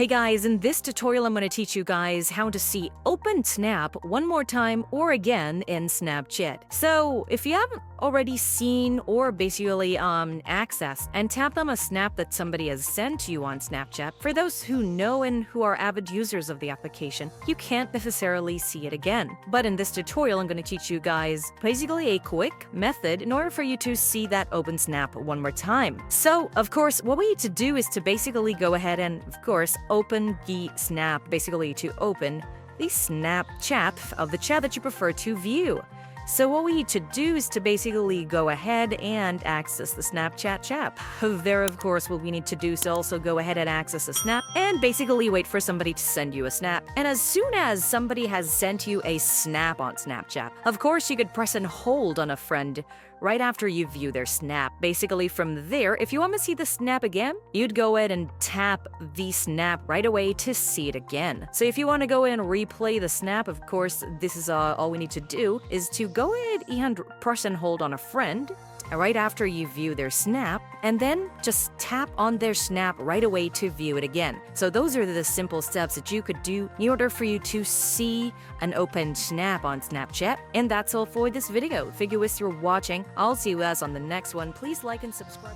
Hey guys, in this tutorial I'm going to teach you guys how to see open Snap one more time or again in Snapchat. So if you haven't already seen or basically accessed and tapped on a snap that somebody has sent to you on Snapchat, for those who know and who are avid users of the application, you can't necessarily see it again. But in this tutorial I'm going to teach you guys basically a quick method in order for you to see that open Snap one more time. So of course what we need to do is to basically go ahead and of course open the snap, basically to open the Snapchat of the chat that you prefer to view. So what we need to do is to basically go ahead and access the Snapchat chat. There, of course, what we need to do is to also go ahead and access a snap and basically wait for somebody to send you a snap. And as soon as somebody has sent you a snap on Snapchat, of course, you could press and hold on a friend right after you view their snap. Basically from there, if you want to see the snap again, you'd go ahead and tap the snap right away to see it again. So if you want to go ahead and replay the snap, of course, this is all we need to do is to go ahead and press and hold on a friend right after you view their snap, and then just tap on their snap right away to view it again. So those are the simple steps that you could do in order for you to see an open snap on Snapchat. And that's all for this video. Thank you guys for watching. I'll see you guys on the next one. Please like and subscribe.